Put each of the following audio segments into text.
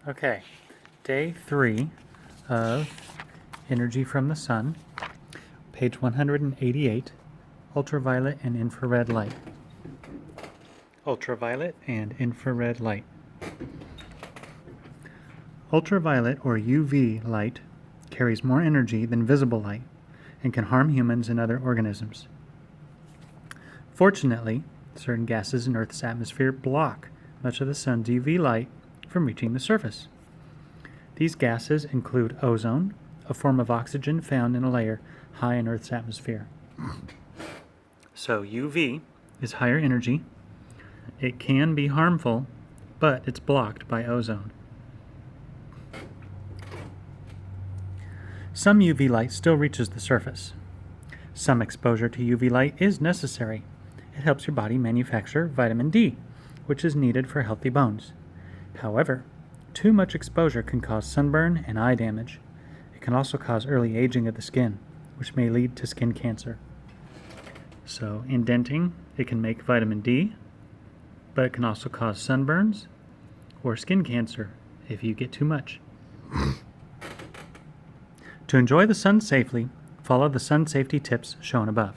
Okay, day 3 of Energy from the Sun, page 188, Ultraviolet and Infrared Light. Ultraviolet and infrared light. Ultraviolet or UV light carries more energy than visible light and can harm humans and other organisms. Fortunately, certain gases in Earth's atmosphere block much of the sun's UV light from reaching the surface. These gases include ozone, a form of oxygen found in a layer high in Earth's atmosphere. So UV is higher energy. It can be harmful, but it's blocked by ozone. Some UV light still reaches the surface. Some exposure to UV light is necessary. It helps your body manufacture vitamin D, which is needed for healthy bones. However, too much exposure can cause sunburn and eye damage. It can also cause early aging of the skin, which may lead to skin cancer. So, indenting, it can make vitamin D, but it can also cause sunburns or skin cancer if you get too much. To enjoy the sun safely, follow the sun safety tips shown above.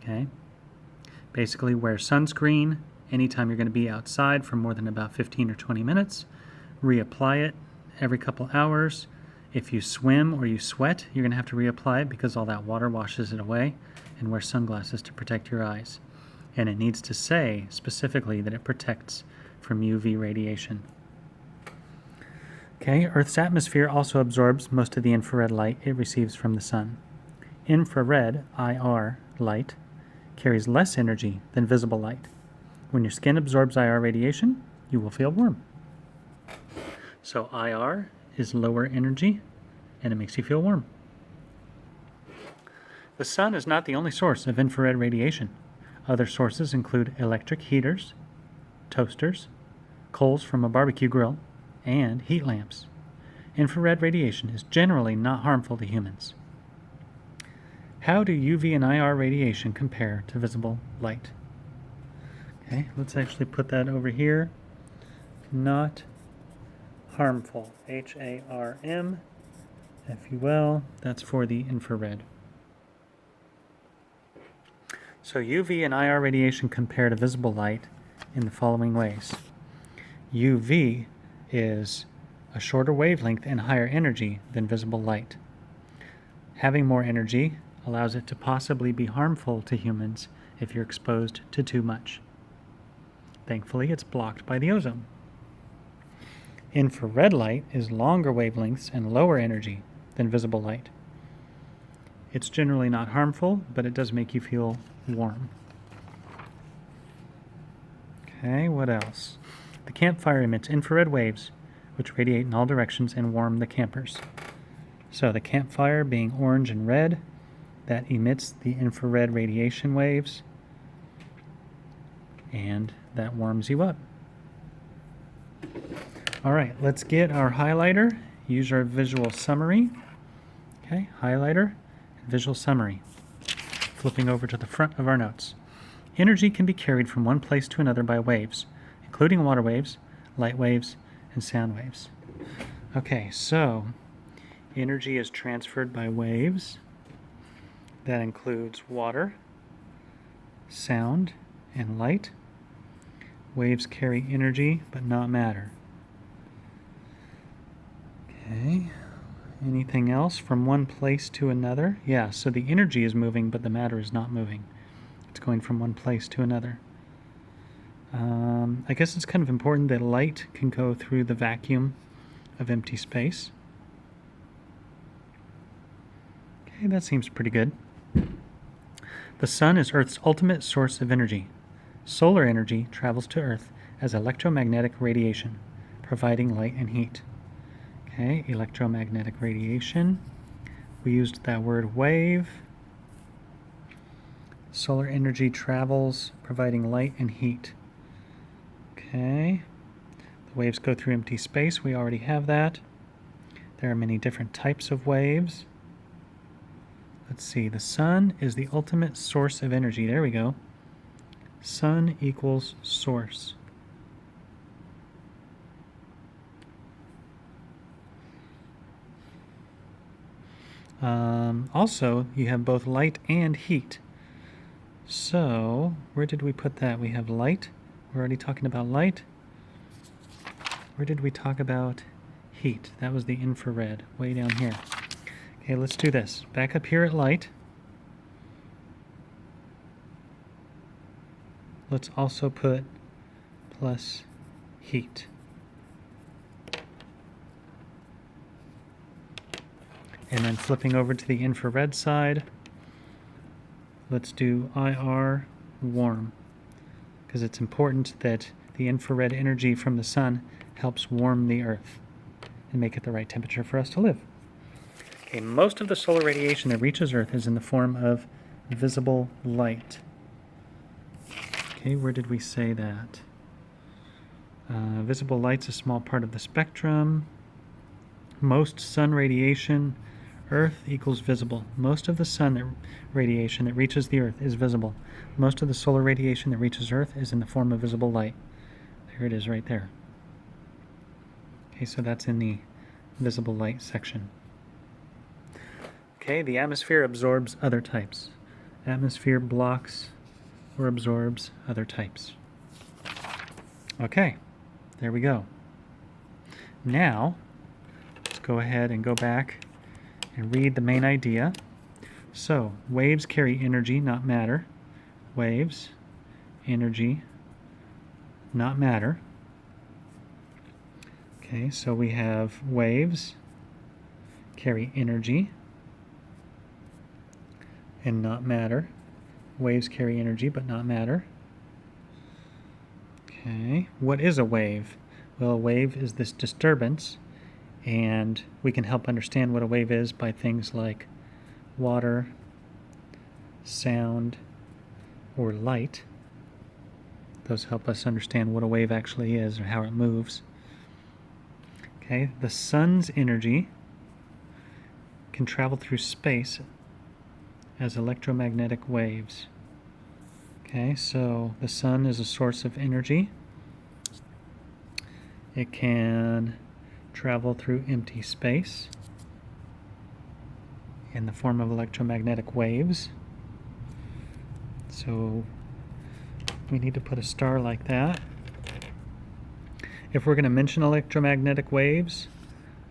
Okay? Basically, wear sunscreen anytime you're going to be outside for more than about 15 or 20 minutes. Reapply it every couple hours. If you swim or you sweat, you're going to have to reapply it because all that water washes it away. And wear sunglasses to protect your eyes. And it needs to say specifically that it protects from UV radiation. Okay, Earth's atmosphere also absorbs most of the infrared light it receives from the sun. Infrared, IR, light carries less energy than visible light. When your skin absorbs IR radiation, you will feel warm. So IR is lower energy, and it makes you feel warm. The sun is not the only source of infrared radiation. Other sources include electric heaters, toasters, coals from a barbecue grill, and heat lamps. Infrared radiation is generally not harmful to humans. How do UV and IR radiation compare to visible light? Okay, let's actually put that over here. Not harmful. HARM, if you will. That's for the infrared. So UV and IR radiation compare to visible light in the following ways. UV is a shorter wavelength and higher energy than visible light. Having more energy allows it to possibly be harmful to humans if you're exposed to too much. Thankfully, it's blocked by the ozone. Infrared light is longer wavelengths and lower energy than visible light. It's generally not harmful, but it does make you feel warm. Okay, what else? The campfire emits infrared waves, which radiate in all directions and warm the campers. So the campfire, being orange and red, that emits the infrared radiation waves, and that warms you up. All right, let's get our highlighter, use our visual summary. Okay, highlighter and visual summary. Flipping over to the front of our notes. Energy can be carried from one place to another by waves, including water waves, light waves, and sound waves. Okay, so energy is transferred by waves. That includes water, sound, and light. Waves carry energy, but not matter. Okay, anything else from one place to another? Yeah, so the energy is moving, but the matter is not moving. It's going from one place to another. I guess it's kind of important that light can go through the vacuum of empty space. Okay, that seems pretty good. The sun is Earth's ultimate source of energy. Solar energy travels to Earth as electromagnetic radiation, providing light and heat. Okay, electromagnetic radiation. We used that word wave. Solar energy travels, providing light and heat. Okay, the waves go through empty space. We already have that. There are many different types of waves. Let's see, the sun is the ultimate source of energy. There we go. Sun equals source. Also, you have both light and heat. So, where did we put that? We have light. We're already talking about light. Where did we talk about heat? That was the infrared, way down here. Okay, let's do this. Back up here at light. Let's also put plus heat. And then flipping over to the infrared side, let's do IR warm, because it's important that the infrared energy from the sun helps warm the Earth and make it the right temperature for us to live. Okay, most of the solar radiation that reaches Earth is in the form of visible light. Okay, where did we say that? Visible light's a small part of the spectrum. Most sun radiation, Earth equals visible. Most of the sun radiation that reaches the Earth is visible. Most of the solar radiation that reaches Earth is in the form of visible light. There it is right there. Okay, so that's in the visible light section. Okay, the atmosphere absorbs other types. Atmosphere blocks or absorbs other types. Okay, there we go. Now, let's go ahead and go back and read the main idea. So, waves carry energy, not matter. Waves, energy, not matter. Okay, so we have waves carry energy and not matter. Waves carry energy but not matter. Okay, what is a wave? Well, a wave is this disturbance, and we can help understand what a wave is by things like water, sound, or light. Those help us understand what a wave actually is or how it moves. Okay, the sun's energy can travel through space as electromagnetic waves. Okay, so the sun is a source of energy. It can travel through empty space in the form of electromagnetic waves. So we need to put a star like that. If we're going to mention electromagnetic waves,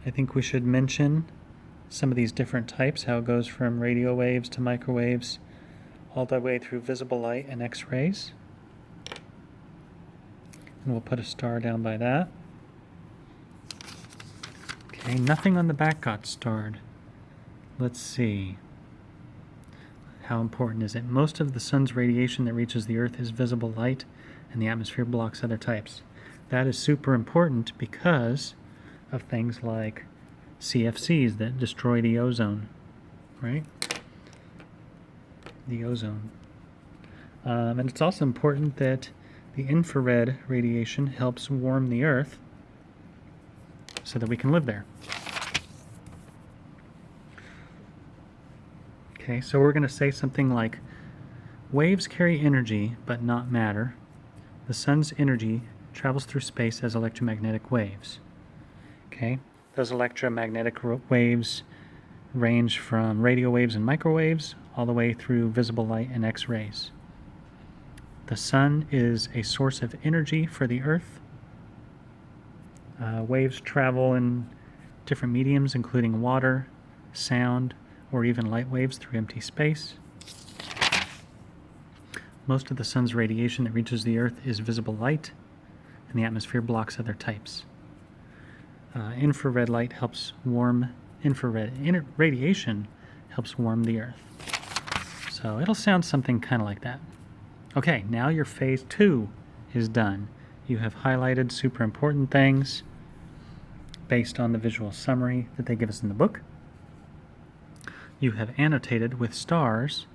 I think we should mention some of these different types, how it goes from radio waves to microwaves, all the way through visible light and X-rays. And we'll put a star down by that. Okay, nothing on the back got starred. Let's see. How important is it? Most of the sun's radiation that reaches the Earth is visible light, and the atmosphere blocks other types. That is super important because of things like CFCs that destroy the ozone, right? The ozone. And it's also important that the infrared radiation helps warm the Earth so that we can live there. Okay, so we're going to say something like, waves carry energy but not matter. The sun's energy travels through space as electromagnetic waves. Okay, those electromagnetic waves range from radio waves and microwaves all the way through visible light and X-rays. The sun is a source of energy for the Earth. Waves travel in different mediums, including water, sound, or even light waves through empty space. Most of the sun's radiation that reaches the Earth is visible light, and the atmosphere blocks other types. Infrared light helps warm, radiation helps warm the Earth. So it'll sound something kind of like that. Okay, now your phase 2 is done. You have highlighted super important things based on the visual summary that they give us in the book. You have annotated with stars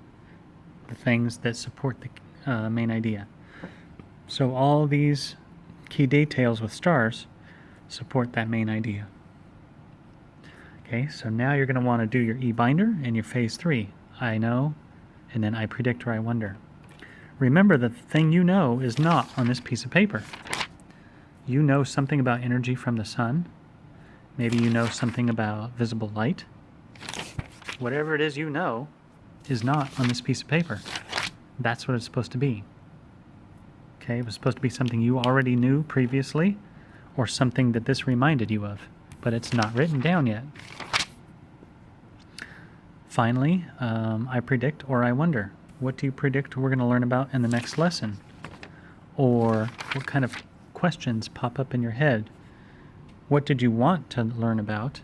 the things that support the main idea. So all these key details with stars support that main idea. Okay, so now you're going to want to do your e-binder and your phase 3. I know, and then I predict or I wonder. Remember, the thing you know is not on this piece of paper. You know something about energy from the sun. Maybe you know something about visible light. whatever it is you know is not on this piece of paper. That's what it's supposed to be. Okay, it was supposed to be something you already knew previously, or something that this reminded you of, but it's not written down yet. Finally, I predict or I wonder. What do you predict we're going to learn about in the next lesson? Or what kind of questions pop up in your head? What did you want to learn about?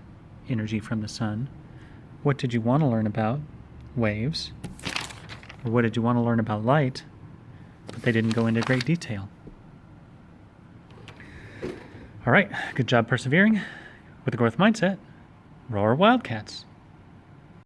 Energy from the sun. What did you want to learn about? Waves. Or what did you want to learn about light? But they didn't go into great detail. All right, good job persevering with the growth mindset. Roar Wildcats.